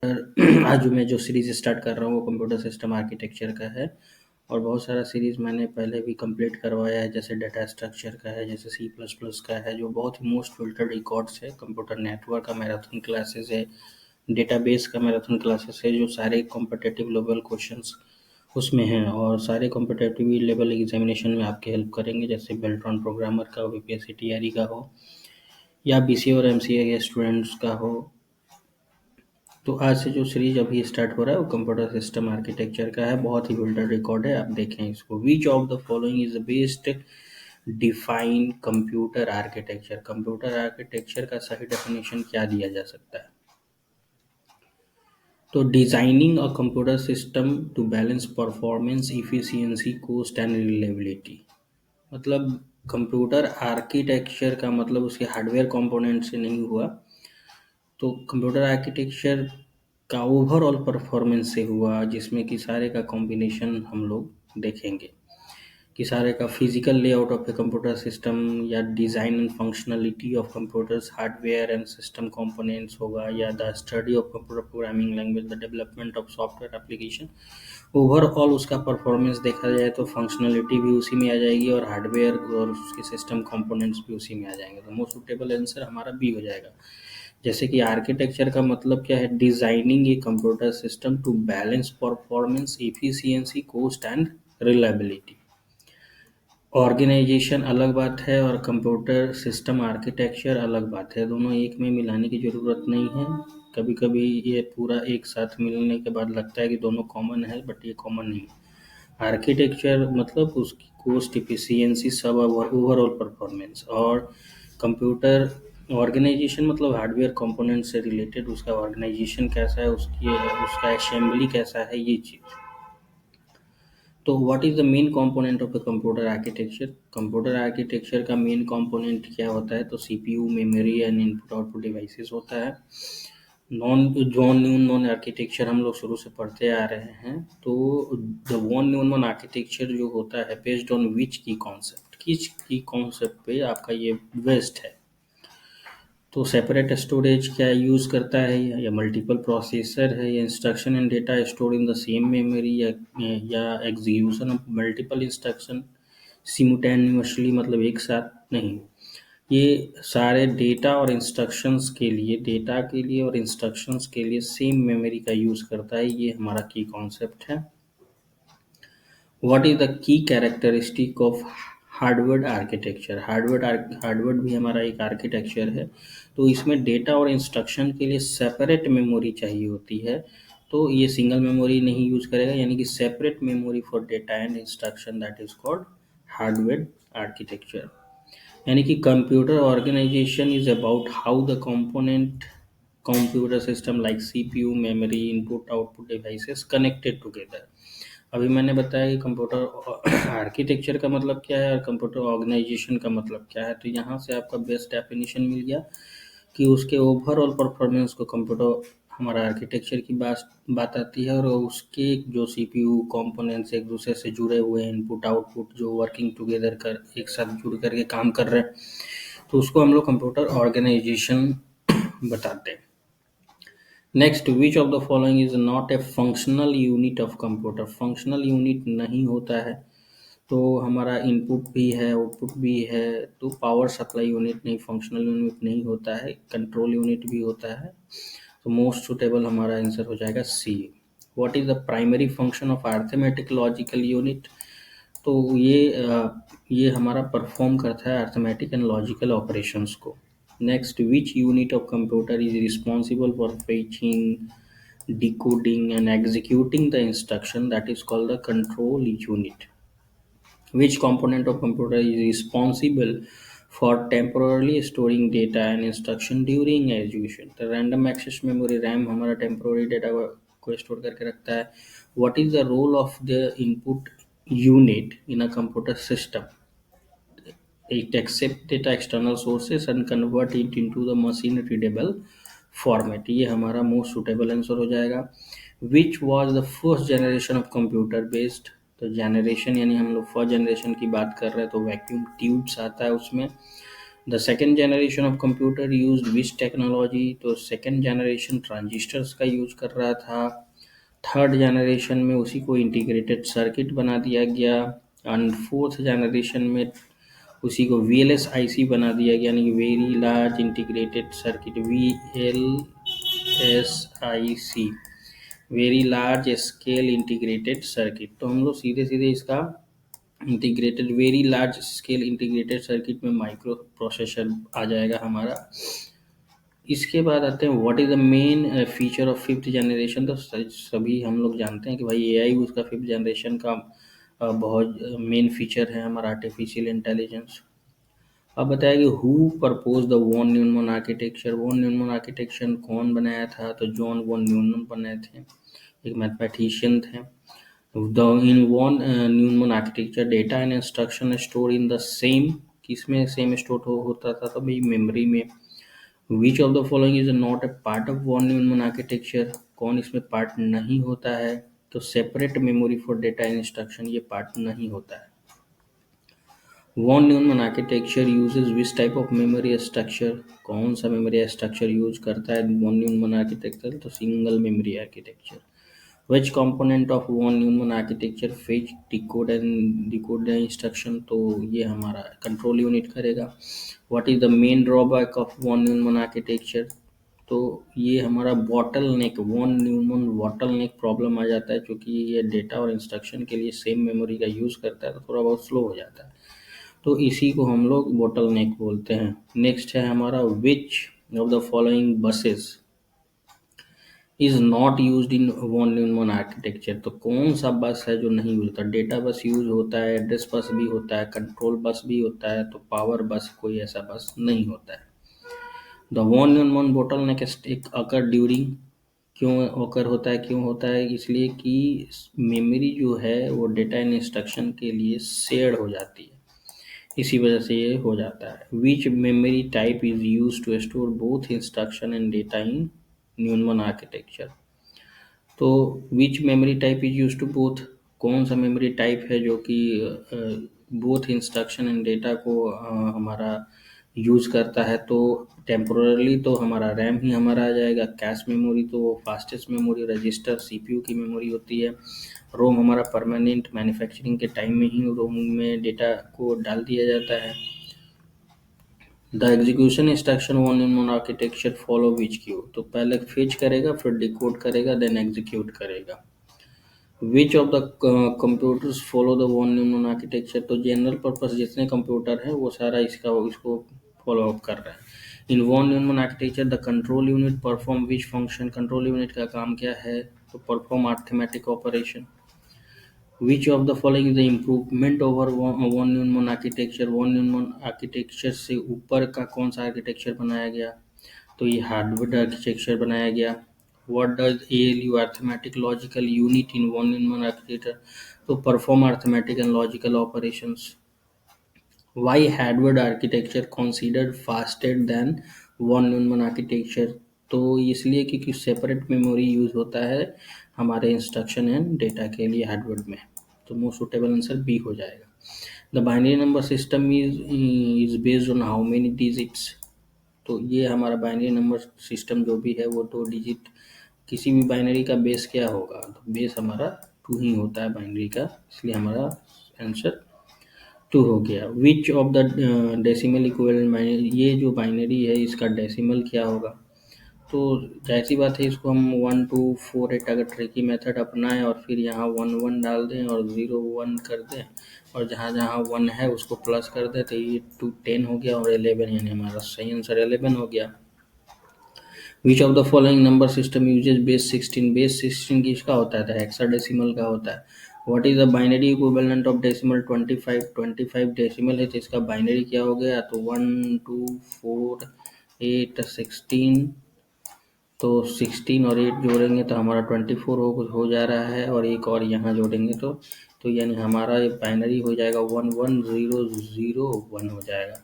आज मैं जो सीरीज़ स्टार्ट कर रहा हूँ वो कंप्यूटर सिस्टम आर्किटेक्चर का है। और बहुत सारा सीरीज़ मैंने पहले भी कंप्लीट करवाया है, जैसे डाटा स्ट्रक्चर का है, जैसे सी प्लस प्लस का है, जो बहुत ही मोस्ट फिल्टर्ड रिकॉर्ड्स है। कंप्यूटर नेटवर्क का मैराथन क्लासेस है, डेटाबेस का मैराथन क्लासेस है, जो सारे कॉम्पिटिटिव लेवल क्वेश्चंस उसमें हैं और सारे कॉम्पिटिटिव लेवल एग्जामिनेशन में आपकी हेल्प करेंगे, जैसे बेल्ट्रॉन प्रोग्रामर का हो, बीपीएससी टीआरई का हो, या बीसीए और एमसीए के स्टूडेंट्स का हो। तो आज से जो सीरीज अभी स्टार्ट हो रहा है वो कंप्यूटर सिस्टम आर्किटेक्चर का है। बहुत ही बिल्डर रिकॉर्ड है, आप देखें इसको। Which of the following is the best define computer architecture. Computer architecture का सही डेफिनेशन क्या दिया जा सकता है? तो designing a computer system to balance performance, efficiency, cost and reliability. मतलब कंप्यूटर आर्किटेक्चर का मतलब उसके हार्डवेयर कंपोनेंट से नहीं हुआ, तो कंप्यूटर आर्किटेक्चर का ओवरऑल परफॉर्मेंस से हुआ, जिसमें कि सारे का कॉम्बिनेशन हम लोग देखेंगे कि सारे का physical layout of a computer system या design and functionality of computers hardware and system components होगा, या the study of computer programming language, the development of software application. Overall उसका परफॉर्मेंस देखा जाए तो फंक्शनलिटी भी उसी में आ जाएगी और हार्डवेयर और उसके सिस्टम कंपोनेंट्स भी उसी में आ जाएंगे। तो मोस्ट सुटेबल आंसर हमारा बी हो जाएगा। जैसे कि आर्किटेक्चर का मतलब क्या है? Designing a computer system to balance performance, efficiency, cost and reliability. Organization अलग बात है और कंप्यूटर सिस्टम आर्किटेक्चर अलग बात है, दोनों एक में मिलाने की ज़रूरत नहीं है। कभी कभी ये पूरा एक साथ मिलने के बाद लगता है कि दोनों कॉमन है, बट ये कॉमन नहीं है। आर्किटेक्चर मतलब उसकी कॉस्ट, इफिशियंसी, सब ओवरऑल परफॉर्मेंस। और कंप्यूटर ऑर्गेनाइजेशन मतलब हार्डवेयर कंपोनेंट से रिलेटेड उसका ऑर्गेनाइजेशन कैसा है, उसकी उसका असेंबली कैसा है, ये चीज़। तो what is the main component of the computer architecture? Computer architecture का मेन कंपोनेंट क्या होता है? तो CPU, memory and input output devices होता है। नॉन आर्किटेक्चर हम लोग शुरू से पढ़ते आ रहे हैं। तो द वॉन न्यूमन आर्किटेक्चर जो होता है, बेस्ड ऑन विच की कॉन्सेप्ट, किस की कॉन्सेप्ट पे आपका ये बेस्ड है? तो सेपरेट स्टोरेज क्या यूज़ करता है, या मल्टीपल प्रोसेसर है, या instruction and data store in the same memory, या एग्जीक्यूशन ऑफ मल्टीपल इंस्ट्रक्शन सिमुटेनियसली, मतलब एक साथ नहीं। ये सारे डेटा और इंस्ट्रक्शंस के लिए, डेटा के लिए और इंस्ट्रक्शंस के लिए सेम मेमोरी का यूज़ करता है। ये हमारा की कॉन्सेप्ट है। What is the key characteristic of Harvard architecture? Harvard भी हमारा एक आर्किटेक्चर है। तो इसमें डेटा और इंस्ट्रक्शन के लिए सेपरेट मेमोरी चाहिए होती है। तो ये सिंगल मेमोरी नहीं यूज करेगा, यानी कि separate memory for data and instruction, that is called Harvard architecture. यानी कि computer organization is about how the component computer system like CPU, memory, input output devices connected together. अभी मैंने बताया कि कंप्यूटर आर्किटेक्चर का मतलब क्या है और कंप्यूटर ऑर्गेनाइजेशन का मतलब क्या है। तो यहाँ से आपका बेस्ट डेफिनेशन मिल गया कि उसके ओवरऑल परफॉर्मेंस को कंप्यूटर हमारा आर्किटेक्चर की बात आती है, और उसके जो सीपीयू कंपोनेंट्स एक दूसरे से जुड़े हुए हैं, इनपुट आउटपुट जो वर्किंग टुगेदर कर एक साथ जुड़ करके काम कर रहे हैं, तो उसको हम लोग कंप्यूटर ऑर्गेनाइजेशन बताते हैं। Next, which of the following is not A functional unit of computer? Functional unit नहीं होता है। तो हमारा इनपुट भी है, आउटपुट भी है, तो पावर सप्लाई यूनिट नहीं, फंक्शनल यूनिट नहीं होता है। कंट्रोल यूनिट भी होता है। तो मोस्ट सुटेबल हमारा आंसर हो जाएगा C. What is the primary function of arithmetic logical unit? तो ये हमारा परफॉर्म करता है अर्थमेटिक एंड लॉजिकल ऑपरेशंस को। Next, which unit of computer is responsible for fetching, decoding and executing the instruction, that is called the control unit. Which component of computer is responsible for temporarily storing data and instruction during execution? The random access memory RAM हमारा temporary data को store करके रखता है। What is the role of the input unit in a computer system? It accept data external sources and convert it into the machine readable format। ये हमारा most suitable answer हो जाएगा। Which was the first generation of computer based? तो generation यानी हम लोग first generation की बात कर रहे हैं, तो वैक्यूम ट्यूब्स आता है उसमें। The second generation of computer used which technology, तो सेकेंड जनरेशन ट्रांजिस्टर्स का यूज कर रहा था। थर्ड जनरेशन में उसी को इंटीग्रेटेड सर्किट बना दिया गया। एंड फोर्थ जनरेशन में उसी को VLSIC बना दिया गया, यानी कि very large integrated circuit, VLSIC, very large scale integrated circuit. तो हम लोग सीधे सीधे इसका integrated very large scale integrated circuit में माइक्रो प्रोसेसर आ जाएगा हमारा। इसके बाद आते हैं what is the main feature of fifth generation. तो सभी हम लोग जानते हैं कि भाई AI उसका फिफ्थ जनरेशन का बहुत मेन फीचर है हमारा आर्टिफिशियल इंटेलिजेंस। अब बताया कि who propose the von Neumann architecture. Von Neumann architecture कौन बनाया था, तो जॉन वॉन न्यूमन बनाए थे, एक मैथमेटिशियन थे। The in von Neumann architecture data and instruction store in the same, किसमें सेम स्टोर होता था, तो भाई मेमोरी में। Which of the following is not a part of von Neumann architecture, कौन इसमें पार्ट नहीं होता है, तो separate memory for data and instruction ये पार्ट नहीं होता है। Von Neumann architecture uses which type of memory structure, कौन सा मेमोरी स्ट्रक्चर यूज करता है वॉन न्यूमन आर्किटेक्चर, तो single memory architecture. Which component of von Neumann architecture fetch decode instruction, तो ये हमारा कंट्रोल यूनिट करेगा। What is the main drawback of von Neumann architecture, तो ये हमारा bottleneck, von Neumann bottleneck problem आ जाता है, क्योंकि ये डेटा और इंस्ट्रक्शन के लिए सेम मेमोरी का यूज़ करता है तो थोड़ा बहुत स्लो हो जाता है, तो इसी को हम लोग बॉटल नेक बोलते हैं। नेक्स्ट है हमारा which of the following buses is not used in von Neumann architecture, तो कौन सा बस है जो नहीं यूज होता। डेटा बस यूज होता है, एड्रेस बस भी होता है, कंट्रोल बस भी होता है, तो पावर बस कोई ऐसा बस नहीं होता है। The von Neumann bottleneck occur during, क्यों ओकर होता है, क्यों होता है, इसलिए कि मेमोरी जो है वो डेटा एंड इंस्ट्रक्शन के लिए शेयर्ड हो जाती है, इसी वजह से ये हो जाता है। Which memory type is use to store both instruction and data in Neumann architecture, तो which memory type is use to both, कौन सा मेमोरी टाइप है जो कि बोथ इंस्ट्रक्शन एंड डेटा को हमारा यूज करता है, तो टेम्पोरली तो हमारा रैम ही हमारा आ जाएगा। कैश मेमोरी तो फास्टेस्ट मेमोरी, रजिस्टर CPU की मेमोरी होती है। रोम हमारा परमानेंट, मैन्युफैक्चरिंग के टाइम में ही रोम में डेटा को डाल दिया जाता है। The execution instruction one Neumann architecture follow which Q, तो पहले फेच करेगा, फिर डिकोड करेगा, देन एग्जीक्यूट करेगा। Which of the computers follow the von Neumann architecture, तो जनरल पर्पस जितने कंप्यूटर हैं वो सारा इसको फॉलो अप कर रहा है। In von Neumann architecture the control unit perform which function, control unit का काम क्या है, तो perform arithmetic operation. Which of the following is the improvement over von Neumann architecture, von Neumann architecture से ऊपर का कौन सा आर्किटेक्चर बनाया गया, तो ये हार्डवेयर आर्किटेक्चर बनाया गया। What does ALU, arithmetic logical unit in von Neumann architecture, तो perform arithmetic and logical operations. Why hardware architecture considered faster than von Neumann architecture, तो इसलिए क्योंकि सेपरेट मेमोरी यूज होता है हमारे इंस्ट्रक्शन एंड डेटा के लिए हार्डवेयर में, तो मोस्ट सुटेबल आंसर बी हो जाएगा। The binary number system is based on how many digits, तो ये हमारा बाइनरी नंबर सिस्टम जो भी है वो 2 डिजिट, किसी भी बाइनरी का बेस क्या होगा, तो बेस हमारा 2 ही होता है बाइनरी का, इसलिए हमारा आंसर 2 हो गया। Which of the decimal equivalent binary, ये जो बाइनरी है इसका डेसिमल क्या होगा, तो जाहिर सी बात है इसको हम 1 2 4 8 अगर ट्रिकी मेथड अपनाएं और फिर यहाँ 1 1 डाल दें और 0 1 कर दें और जहाँ जहाँ 1 है उसको प्लस कर दें, तो ये 2 10 हो गया और 11, यानी हमारा सही आंसर 11 हो गया। Which of the following number system uses base 16, base 16 किसका होता है, तो हेक्साडेसिमल का होता है। What is the binary equivalent of decimal 25, 25 decimal है तो इसका बाइनरी क्या हो गया, तो 1 2 4 8 16, तो 16 और 8 जोड़ेंगे तो हमारा 24 हो जा रहा है, और एक और यहाँ जोड़ेंगे तो यानी हमारा ये बाइनरी हो जाएगा 1 1 0 0 1 हो जाएगा,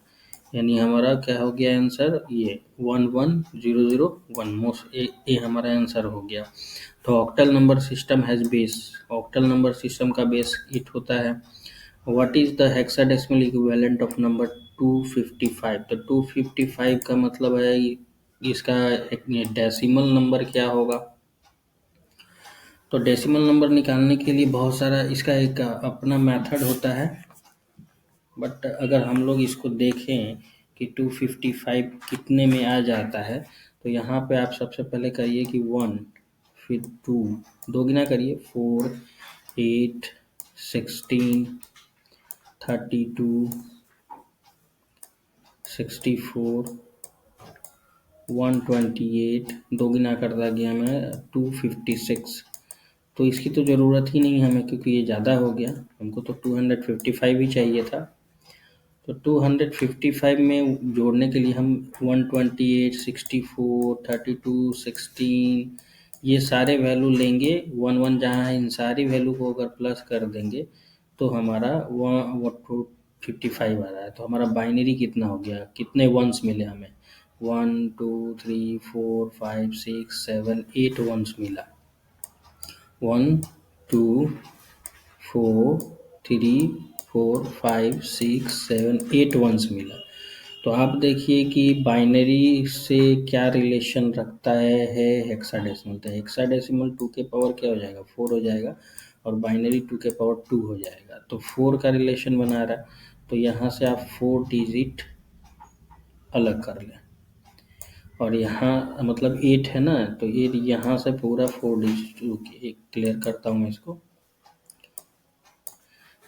यानी हमारा क्या हो गया आंसर, ये 1 1 0 0 1, मोस्ट ये हमारा आंसर हो गया। तो octal number system has base, octal number system का बेस 8 होता है। What is the hexadecimal equivalent of number 255, तो 255 का मतलब है इसका एक डेसिमल नंबर क्या होगा। तो डेसिमल नंबर निकालने के लिए बहुत सारा इसका एक अपना मेथड होता है, बट अगर हम लोग इसको देखें कि 255 कितने में आ जाता है, तो यहाँ पे आप सबसे पहले करिए कि 1, फिर 2, दो गुना करिए, 4, 8, 16, 32, 64, 128, दो गुना करता गया मैं 256। तो इसकी तो ज़रूरत ही नहीं है हमें, क्योंकि ये ज़्यादा हो गया, हमको तो 255 ही चाहिए था। तो 255 में जोड़ने के लिए हम 128, 64, 32, 16 ये सारे वैल्यू लेंगे, 1 1 जहाँ है इन सारी वैल्यू को अगर प्लस कर देंगे तो हमारा 255 आ रहा है। तो हमारा बाइनरी कितना हो गया, कितने वंस मिले हमें, 1 2 3 4 5 6 7 8 वंस मिला। 1 2 4 3 4 5 6 7 8 वंस मिला। तो आप देखिए कि बाइनरी से क्या रिलेशन रखता है हेक्साडेसिमल। तो हेक्साडेसिमल 2 के पावर क्या हो जाएगा, 4 हो जाएगा, और बाइनरी 2 के पावर 2 हो जाएगा। तो 4 का रिलेशन बना रहा है, तो यहाँ से आप 4 डिजिट अलग कर लें, और यहाँ मतलब 8 है ना, तो 8 यहाँ से पूरा 4 डिजिट, एक क्लियर करता हूँ मैं इसको,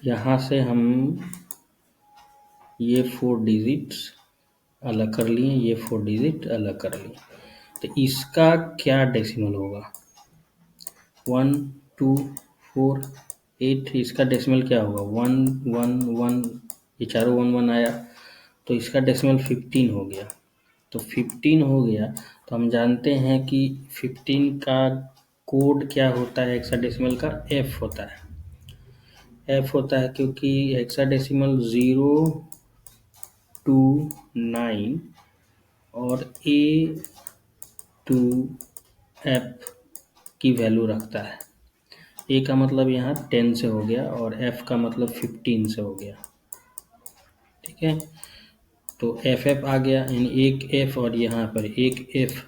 यहाँ से हम ये 4 डिजिट्स अलग कर लिए, ये 4 डिजिट अलग कर लिए। तो इसका क्या डेसिमल होगा, 1 2 4 8, इसका डेसिमल क्या होगा 1 1 1, ये चारों 1 1 आया, तो इसका डेसिमल 15 हो गया। तो 15 हो गया, तो हम जानते हैं कि 15 का कोड क्या होता है हेक्साडेसिमल का, एफ होता है। एफ होता है क्योंकि हेक्साडेसिमल 0 टू 9 और ए टू एफ की वैल्यू रखता है। ए का मतलब यहाँ 10 से हो गया, और एफ का मतलब 15 से हो गया, ठीक है। तो एफ एफ आ गया, यानी एक एफ और यहाँ पर एक एफ,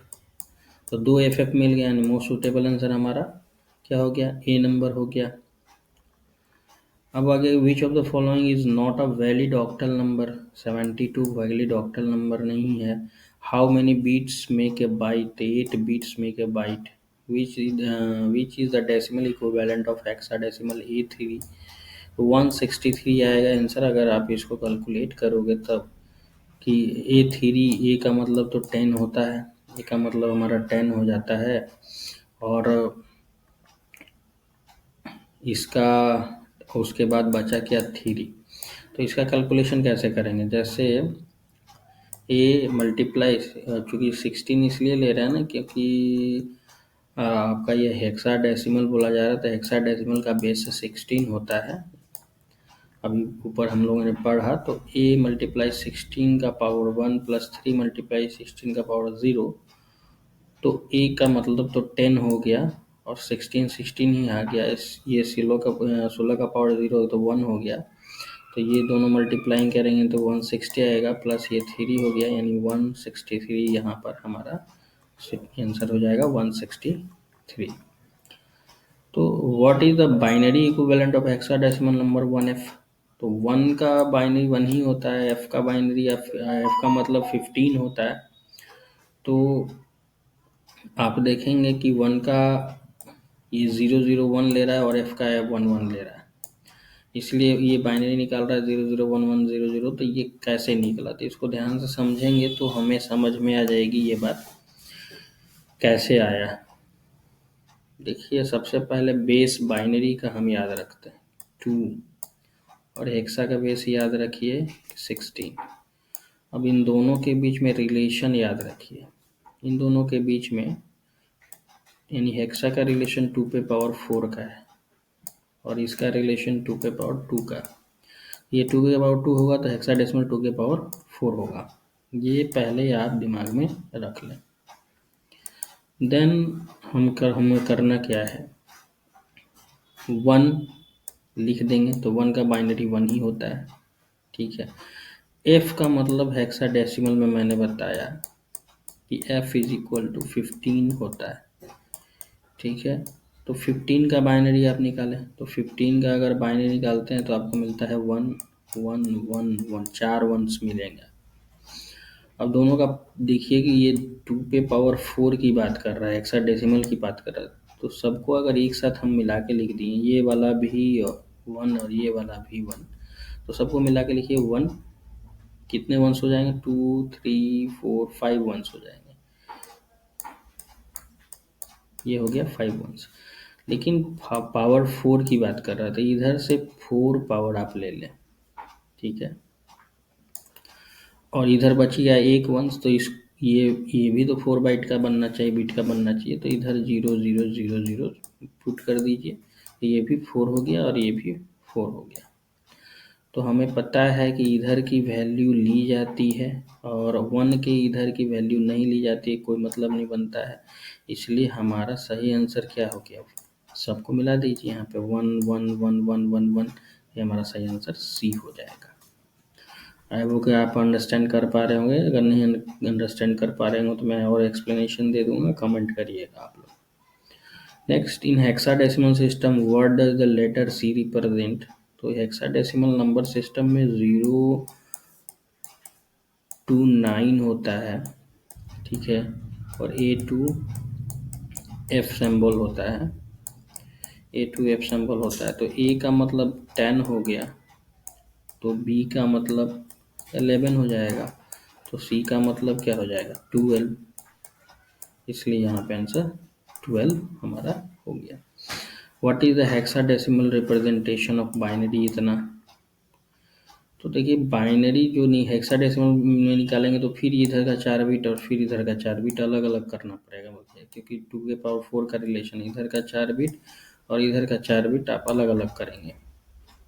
तो दो एफ एफ मिल गया, यानी मोस्ट सुटेबल आंसर हमारा क्या हो गया, ए नंबर हो गया। अब आगे, which of the following is not a valid octal number. 72 valid octal number नहीं है। How many bits make a byte, 8 bits make a byte. Which is the decimal equivalent of hexadecimal A3। 163 आएगा answer, अगर आप इसको calculate करोगे तब, कि A3, ए का मतलब तो 10 होता है, ए का मतलब हमारा 10 हो जाता है, और इसका उसके बाद बचा क्या, 3। तो इसका कैलकुलेशन कैसे करेंगे, जैसे ए मल्टीप्लाई, चूँकि 16 इसलिए ले रहे हैं ना क्योंकि आपका ये हेक्साडेसिमल बोला जा रहा था, हेक्साडेसिमल का बेस 16 होता है। अभी ऊपर हम लोगों ने पढ़ा, तो a मल्टीप्लाई 16 का पावर 1 प्लस 3 मल्टीप्लाई 16 का पावर 0, तो a का मतलब तो 10 हो गया, और 16 16 ही आ गया, ये 16 का पावर 0 तो 1 हो गया, तो ये दोनों मल्टीप्लाइंग करेंगे तो 160 आएगा, प्लस ये 3 हो गया, यानी 163 यहाँ पर हमारा आंसर हो जाएगा 163। तो what is the binary equivalent of hexadecimal number 1F। तो 1 का बाइनरी 1 ही होता है, F का बाइनरी F का मतलब 15 होता है। तो आप देखेंगे कि 1 का ये 001 ले रहा है, और F का 11 ले रहा है, इसलिए ये बाइनरी निकाल रहा है 001100। तो ये कैसे निकला, तो इसको ध्यान से समझेंगे तो हमें समझ में आ जाएगी ये बात कैसे आया। देखिए, सबसे पहले बेस बाइनरी का हम याद रखते हैं 2, और हेक्सा का बेस याद रखिए 16। अब इन दोनों के बीच में रिलेशन याद रखिए, इन दोनों के बीच में, यानी हेक्सा का रिलेशन 2 पे पावर 4 का है, और इसका रिलेशन 2 पे पावर 2 का। ये 2 के पावर 2 होगा तो हेक्साडेसिमल 2 के पावर 4 होगा। ये पहले आप दिमाग में रख लें। देन हमें करना क्या है, 1 लिख देंगे, तो 1 का बाइनरी 1 ही होता है, ठीक है। एफ का मतलब हेक्साडेसिमल में मैंने बताया कि एफ इज इक्वल टू 15 होता है, ठीक है। तो 15 का बाइनरी आप निकालें, तो 15 का अगर बाइनरी निकालते हैं तो आपको मिलता है 1 1 1 1, 4 वंस मिलेंगे। अब दोनों का देखिए कि ये 2 पे पावर 4 की बात कर रहा है, हेक्साडेसिमल की बात कर रहा है, तो सबको अगर एक साथ हम मिला के लिख दिए, ये वाला भी 1 और ये वाला भी 1, तो सबको मिला के लिखिए 1, कितने वंस हो जाएंगे, 2 3 4 5 वंस हो जाएंगे, ये हो गया 5 वंस। लेकिन पावर 4 की बात कर रहा था, इधर से 4 पावर आप ले लें, ठीक है, और इधर बच गया 1 वंश, तो इस ये भी तो 4 बाइट का बनना चाहिए, बिट का बनना चाहिए, तो इधर 0 0 0 0 पुट कर दीजिए, ये भी 4 हो गया और ये भी 4 हो गया। तो हमें पता है कि इधर की वैल्यू ली जाती है और 1 के इधर की वैल्यू नहीं ली जाती है, कोई मतलब नहीं बनता है, इसलिए हमारा सही आंसर क्या हो गया, सबको मिला दीजिए यहाँ पे 1 1 1 1 1 1, ये हमारा सही आंसर सी हो जाएगा। आई होप कि आप अंडरस्टैंड कर पा रहे होंगे, अगर नहीं अंडरस्टैंड कर पा रहे हो तो मैं और एक्सप्लेनेशन दे दूंगा, कमेंट करिएगा आप लोग। Next, in hexadecimal system what does the letter C represent. तो हेक्साडेसिमल नंबर सिस्टम में 0 to 9 होता है, ठीक है, और A to F सिंबल होता है, A to F सिंबल होता है। तो A का मतलब 10 हो गया, तो B का मतलब 11 हो जाएगा, तो C का मतलब क्या हो जाएगा 12, इसलिए यहाँ पे आंसर 12 हमारा हो गया। What is the hexadecimal representation of binary, इतना। तो देखिए बाइनरी जो नहीं हेक्साडेसिमल में निकालेंगे तो फिर इधर का 4 बिट और फिर इधर का 4 बिट अलग अलग करना पड़ेगा मुझे, क्योंकि 2 के पावर 4 का रिलेशन इधर का 4 बिट और इधर का 4 बिट आप अलग अलग करेंगे,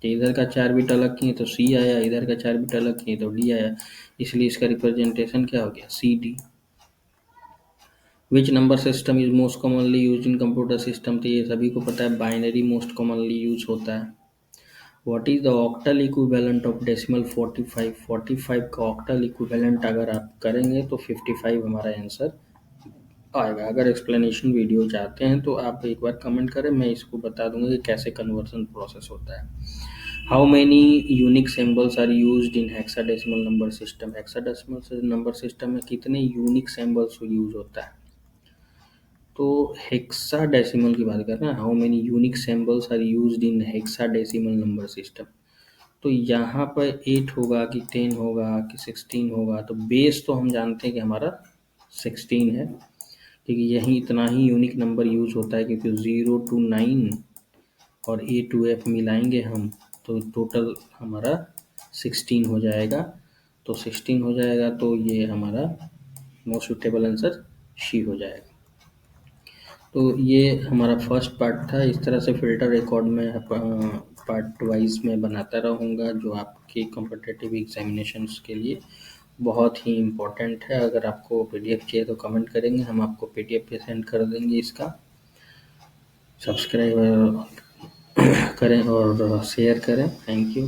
तो इधर का 4 बिट अलग किए तो सी आया, इधर का 4 बिट अलग किए तो डी आया, इसलिए इसका रिप्रेजेंटेशन क्या हो गया C D. Which number system is most commonly use in computer system, तो ये सभी को पता है बाइनरी मोस्ट कॉमनली यूज होता है। What is the octal equivalent of decimal 45, 45 का ऑक्टल इक्विवेलेंट अगर आप करेंगे तो 55 हमारा आंसर आएगा। अगर एक्सप्लेनेशन वीडियो चाहते हैं तो आप एक बार कमेंट करें, मैं इसको बता दूंगा कि कैसे कन्वर्सन प्रोसेस होता है। How many unique symbols are used in hexadecimal number system, hexadecimal number system में कितने यूनिक सिंबल्स यूज होता है। तो हेक्साडेसिमल की बात कर रहे हैं, how many unique symbols are used in hexadecimal number system. तो यहाँ पर 8 होगा कि 10 होगा कि 16 होगा, तो बेस तो हम जानते हैं कि हमारा 16 है, क्योंकि यही इतना ही यूनिक नंबर यूज होता है, क्योंकि 0 to 9 और A to F मिलाएंगे हम तो टोटल हमारा 16 हो जाएगा, तो 16 हो जाएगा, तो ये हमारा मोस्ट सुटेबल आंसर शी हो जाएगा। तो ये हमारा फर्स्ट पार्ट था, इस तरह से फिल्टर रिकॉर्ड में पार्ट वाइज में बनाता रहूँगा, जो आपके कॉम्पिटिटिव एग्जामिनेशंस के लिए बहुत ही इम्पोर्टेंट है। अगर आपको पीडीएफ चाहिए तो कमेंट करेंगे, हम आपको पीडीएफ पे सेंड कर देंगे। इसका सब्सक्राइब करें और शेयर करें। Thank you.